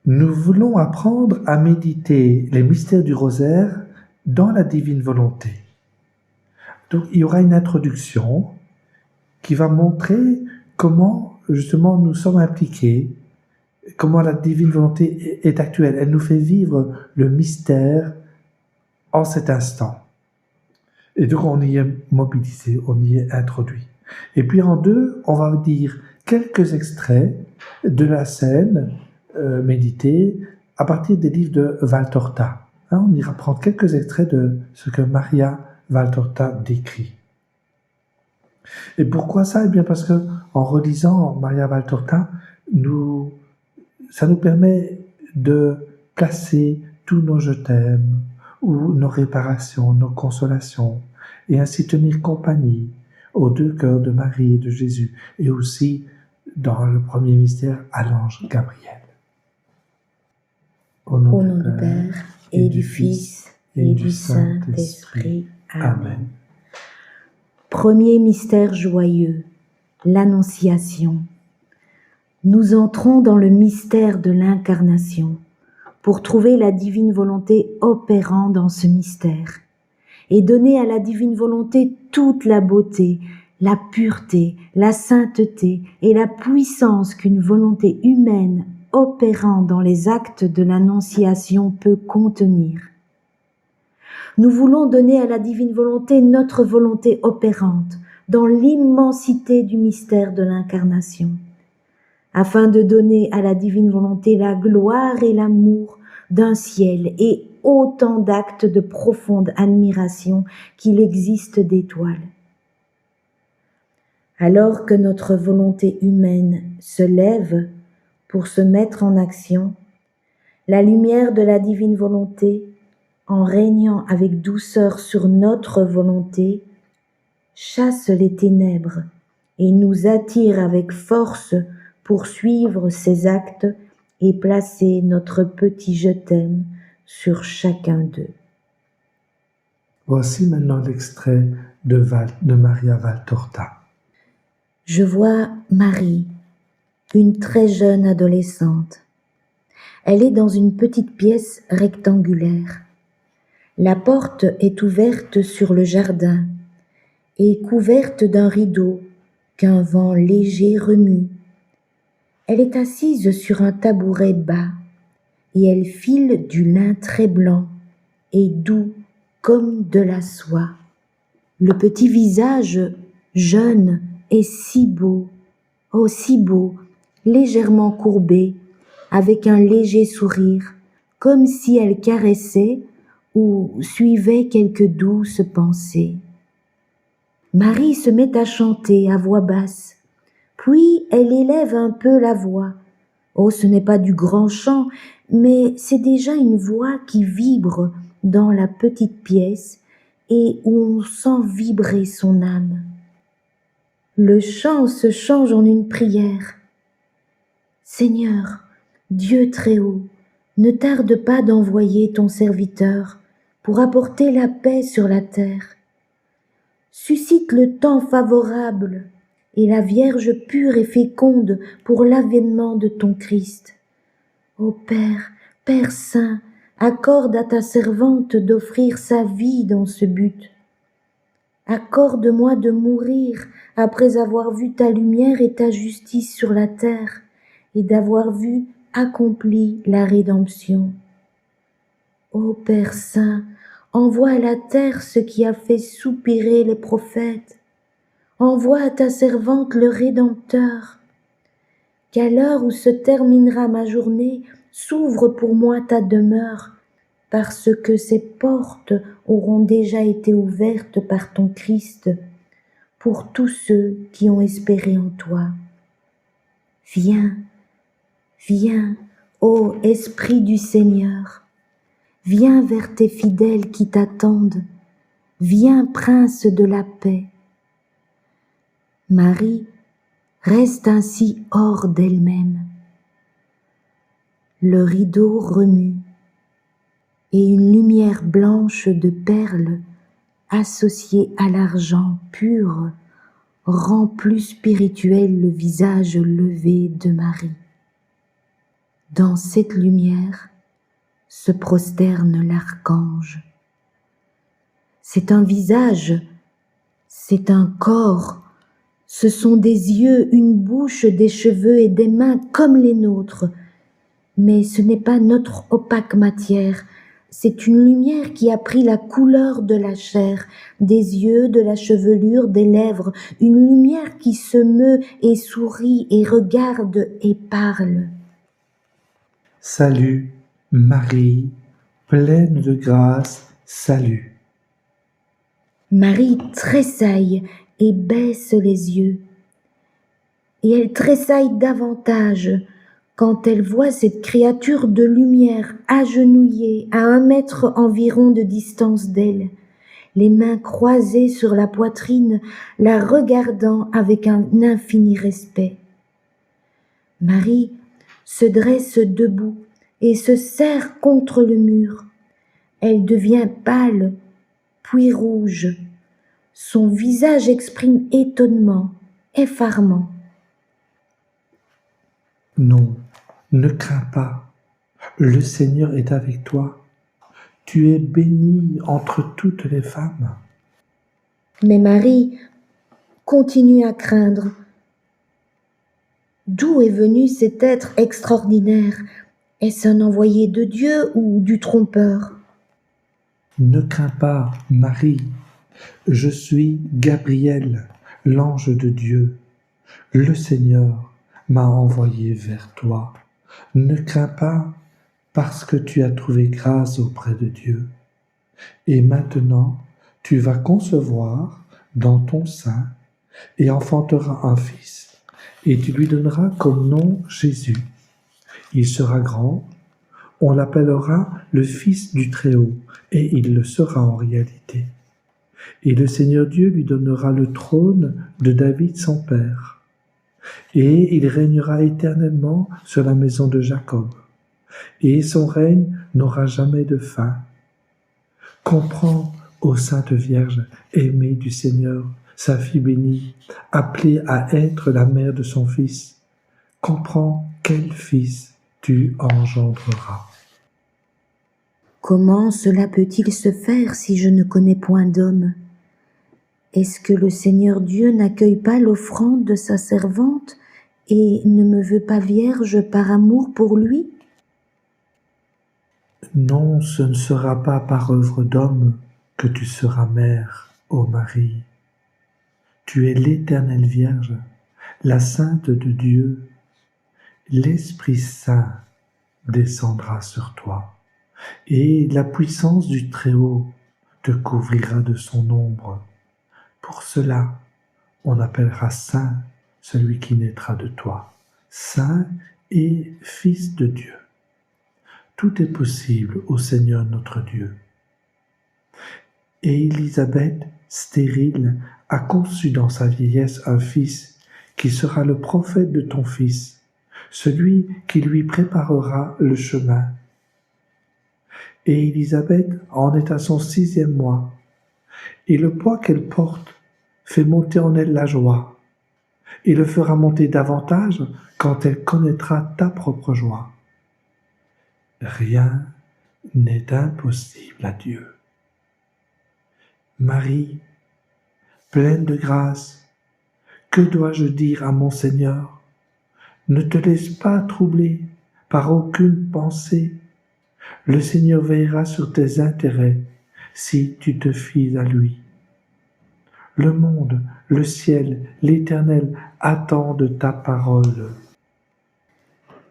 Nous voulons apprendre à méditer les mystères du rosaire dans la divine volonté. Donc, il y aura une introduction qui va montrer comment, justement, nous sommes impliqués, comment la divine volonté est actuelle. Elle nous fait vivre le mystère en cet instant. Et donc, on y est mobilisé, on y est introduit. Et puis, en deux, on va dire quelques extraits de la scène méditée à partir des livres de Valtorta. On ira prendre quelques extraits de ce que Maria Valtorta décrit. Et pourquoi ça? Eh bien parce que en relisant Maria Valtorta, ça nous permet de placer tous nos je t'aime, ou nos réparations, nos consolations, et ainsi tenir compagnie aux deux cœurs de Marie et de Jésus, et aussi, dans le premier mystère, à l'ange Gabriel. Au nom du Père, et du Fils, et du Saint-Esprit. Amen. Premier mystère joyeux, l'Annonciation. Nous entrons dans le mystère de l'Incarnation pour trouver la divine volonté opérant dans ce mystère et donner à la divine volonté toute la beauté, la pureté, la sainteté et la puissance qu'une volonté humaine opérant dans les actes de l'Annonciation peut contenir. Nous voulons donner à la divine volonté notre volonté opérante dans l'immensité du mystère de l'Incarnation, afin de donner à la divine volonté la gloire et l'amour d'un ciel et autant d'actes de profonde admiration qu'il existe d'étoiles. Alors que notre volonté humaine se lève pour se mettre en action, la lumière de la divine volonté, en régnant avec douceur sur notre volonté, chasse les ténèbres et nous attire avec force pour suivre ses actes et placer notre petit je t'aime sur chacun d'eux. Voici maintenant l'extrait de Maria Valtorta. Je vois Marie, une très jeune adolescente. Elle est dans une petite pièce rectangulaire. La porte est ouverte sur le jardin et couverte d'un rideau qu'un vent léger remue. Elle est assise sur un tabouret bas et elle file du lin très blanc et doux comme de la soie. Le petit visage jeune est si beau, oh si beau, légèrement courbé, avec un léger sourire, comme si elle caressait ou suivait quelque douce pensée. Marie se met à chanter à voix basse, puis elle élève un peu la voix. Oh, ce n'est pas du grand chant, mais c'est déjà une voix qui vibre dans la petite pièce et où on sent vibrer son âme. Le chant se change en une prière. Seigneur, Dieu très haut, ne tarde pas d'envoyer ton serviteur pour apporter la paix sur la terre. Suscite le temps favorable et la Vierge pure et féconde pour l'avènement de ton Christ. Ô Père, Père Saint, accorde à ta servante d'offrir sa vie dans ce but. Accorde-moi de mourir après avoir vu ta lumière et ta justice sur la terre et d'avoir vu accomplie la rédemption. Ô Père Saint, envoie à la terre ce qui a fait soupirer les prophètes. Envoie à ta servante le Rédempteur. Qu'à l'heure où se terminera ma journée, s'ouvre pour moi ta demeure, parce que ses portes auront déjà été ouvertes par ton Christ pour tous ceux qui ont espéré en toi. Viens, viens, ô Esprit du Seigneur, viens vers tes fidèles qui t'attendent, viens, Prince de la paix. Marie reste ainsi hors d'elle-même. Le rideau remue et une lumière blanche de perles associée à l'argent pur rend plus spirituel le visage levé de Marie. Dans cette lumière se prosterne l'archange. C'est un visage, c'est un corps, ce sont des yeux, une bouche, des cheveux et des mains comme les nôtres. Mais ce n'est pas notre opaque matière, c'est une lumière qui a pris la couleur de la chair, des yeux, de la chevelure, des lèvres, une lumière qui se meut et sourit et regarde et parle. Salut, Marie, pleine de grâce, salut. Marie tressaille et baisse les yeux. Et elle tressaille davantage quand elle voit cette créature de lumière agenouillée à 1 mètre environ de distance d'elle, les mains croisées sur la poitrine, la regardant avec un infini respect. Marie se dresse debout et se serre contre le mur. Elle devient pâle, puis rouge. Son visage exprime étonnement, effarement. Non, ne crains pas, le Seigneur est avec toi. Tu es bénie entre toutes les femmes. Mais Marie continue à craindre. D'où est venu cet être extraordinaire? Est-ce un envoyé de Dieu ou du trompeur? Ne crains pas, Marie, je suis Gabriel, l'ange de Dieu. Le Seigneur m'a envoyé vers toi. Ne crains pas, parce que tu as trouvé grâce auprès de Dieu. Et maintenant, tu vas concevoir dans ton sein et enfanteras un fils, et tu lui donneras comme nom Jésus. Il sera grand, on l'appellera le Fils du Très-Haut, et il le sera en réalité. Et le Seigneur Dieu lui donnera le trône de David son père, et il régnera éternellement sur la maison de Jacob, et son règne n'aura jamais de fin. Comprends, ô Sainte Vierge, aimée du Seigneur, sa fille bénie, appelée à être la mère de son Fils. Comprends quel Fils tu engendreras. Comment cela peut-il se faire si je ne connais point d'homme? Est-ce que le Seigneur Dieu n'accueille pas l'offrande de sa servante et ne me veut pas vierge par amour pour lui? Non, ce ne sera pas par œuvre d'homme que tu seras mère, ô Marie. Tu es l'Éternelle Vierge, la Sainte de Dieu. L'Esprit Saint descendra sur toi, et la puissance du Très-Haut te couvrira de son ombre. Pour cela, on appellera Saint celui qui naîtra de toi, Saint et Fils de Dieu. Tout est possible au Seigneur notre Dieu. Et Élisabeth, stérile, a conçu dans sa vieillesse un fils qui sera le prophète de ton Fils, celui qui lui préparera le chemin. Et Élisabeth en est à son 6e mois, et le poids qu'elle porte fait monter en elle la joie, et le fera monter davantage quand elle connaîtra ta propre joie. Rien n'est impossible à Dieu. Marie, pleine de grâce, que dois-je dire à mon Seigneur? Ne te laisse pas troubler par aucune pensée. Le Seigneur veillera sur tes intérêts si tu te fies à lui. Le monde, le ciel, l'Éternel attendent ta parole.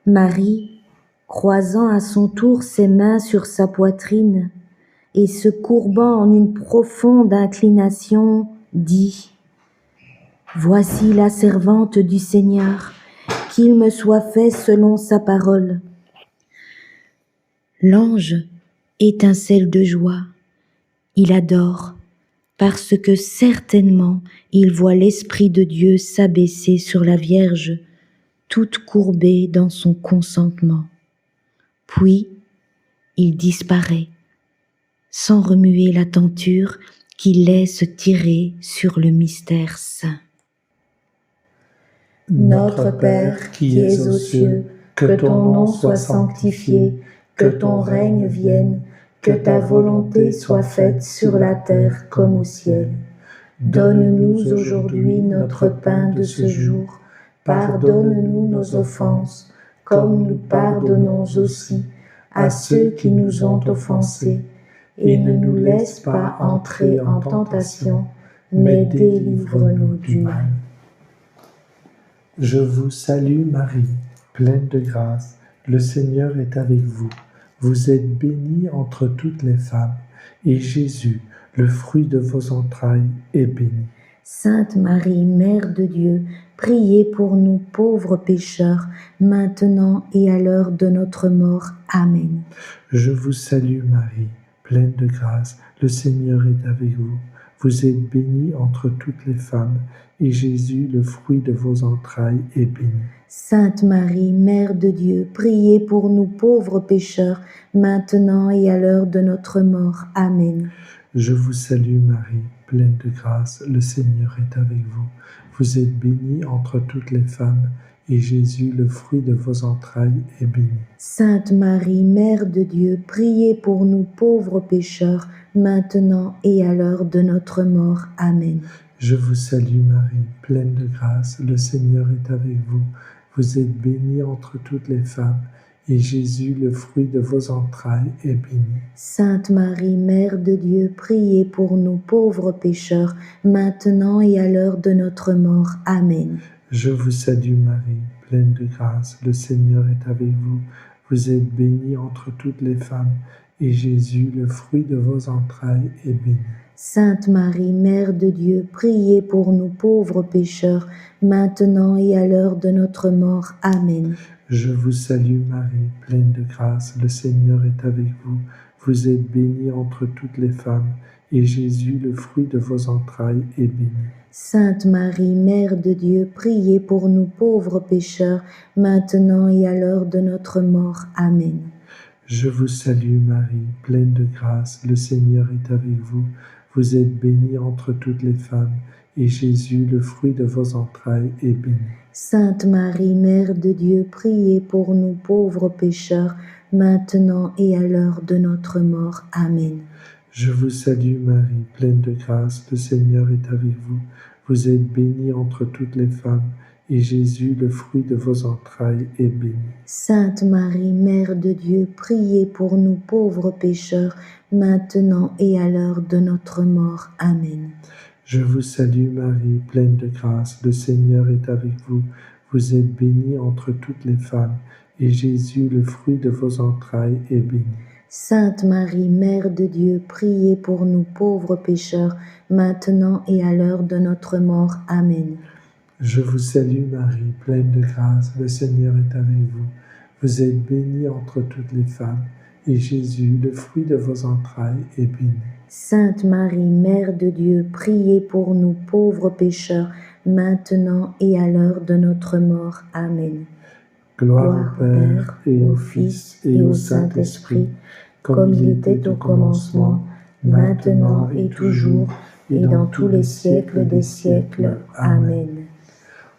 Marie, croisant à son tour ses mains sur sa poitrine et se courbant en une profonde inclination, dit: Voici la servante du Seigneur, qu'il me soit fait selon sa parole. L'ange étincelle de joie, il adore, parce que certainement il voit l'Esprit de Dieu s'abaisser sur la Vierge, toute courbée dans son consentement. Puis il disparaît, sans remuer la tenture qui laisse tirer sur le mystère saint. Notre Père qui es aux cieux, Que ton nom soit sanctifié, que ton règne vienne, que ta volonté soit faite sur la terre comme au ciel. Donne-nous aujourd'hui notre pain de ce jour. Pardonne-nous nos offenses, comme nous pardonnons aussi à ceux qui nous ont offensés. Et ne nous laisse pas entrer en tentation, mais délivre-nous du mal. Je vous salue Marie, pleine de grâce, le Seigneur est avec vous. Vous êtes bénie entre toutes les femmes, et Jésus, le fruit de vos entrailles, est béni. Sainte Marie, Mère de Dieu, priez pour nous pauvres pécheurs, maintenant et à l'heure de notre mort. Amen. Je vous salue Marie, pleine de grâce, le Seigneur est avec vous. Vous êtes bénie entre toutes les femmes, et Jésus, le fruit de vos entrailles, est béni. Sainte Marie, Mère de Dieu, priez pour nous pauvres pécheurs, maintenant et à l'heure de notre mort. Amen. Je vous salue Marie, pleine de grâce, le Seigneur est avec vous. Vous êtes bénie entre toutes les femmes, et Jésus, le fruit de vos entrailles, est béni. Sainte Marie, Mère de Dieu, priez pour nous pauvres pécheurs, maintenant et à l'heure de notre mort. Amen. Je vous salue Marie, pleine de grâce, le Seigneur est avec vous. Vous êtes bénie entre toutes les femmes, et Jésus, le fruit de vos entrailles, est béni. Sainte Marie, Mère de Dieu, priez pour nous pauvres pécheurs, maintenant et à l'heure de notre mort. Amen. Je vous salue Marie, pleine de grâce, le Seigneur est avec vous. Vous êtes bénie entre toutes les femmes, et Jésus, le fruit de vos entrailles, est béni. Sainte Marie, Mère de Dieu, priez pour nous pauvres pécheurs, maintenant et à l'heure de notre mort. Amen. Je vous salue Marie, pleine de grâce, le Seigneur est avec vous. Vous êtes bénie entre toutes les femmes, et Jésus, le fruit de vos entrailles, est béni. Sainte Marie, Mère de Dieu, priez pour nous pauvres pécheurs, maintenant et à l'heure de notre mort. Amen. Je vous salue Marie, pleine de grâce, le Seigneur est avec vous. Vous êtes bénie entre toutes les femmes, et Jésus, le fruit de vos entrailles, est béni. Sainte Marie, Mère de Dieu, priez pour nous pauvres pécheurs, maintenant et à l'heure de notre mort. Amen. Je vous salue Marie, pleine de grâce, le Seigneur est avec vous. Vous êtes bénie entre toutes les femmes, et Jésus, le fruit de vos entrailles, est béni. Sainte Marie, Mère de Dieu, priez pour nous pauvres pécheurs, maintenant et à l'heure de notre mort. Amen. Je vous salue Marie, pleine de grâce, le Seigneur est avec vous. Vous êtes bénie entre toutes les femmes, et Jésus, le fruit de vos entrailles, est béni. Sainte Marie, Mère de Dieu, priez pour nous pauvres pécheurs, maintenant et à l'heure de notre mort. Amen. Je vous salue Marie, pleine de grâce, le Seigneur est avec vous. Vous êtes bénie entre toutes les femmes, et Jésus, le fruit de vos entrailles, est béni. Sainte Marie, Mère de Dieu, priez pour nous pauvres pécheurs, maintenant et à l'heure de notre mort. Amen. Gloire au Père, et au Fils, et au Saint-Esprit, comme il était au commencement, maintenant et toujours, et dans tous les siècles des siècles. Amen.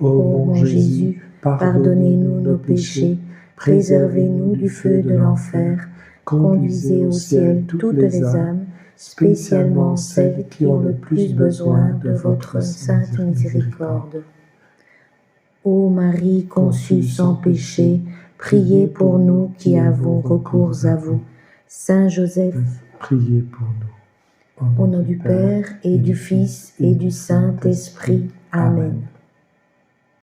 Ô mon Jésus, pardonnez-nous nos péchés, préservez-nous du feu de l'enfer, conduisez au ciel toutes les âmes, spécialement celles qui ont le plus besoin de votre sainte miséricorde. Ô Marie conçue sans péché, priez pour nous qui avons recours à vous. Saint Joseph, priez pour nous. au nom du Père et du Fils et du Saint-Esprit. Amen.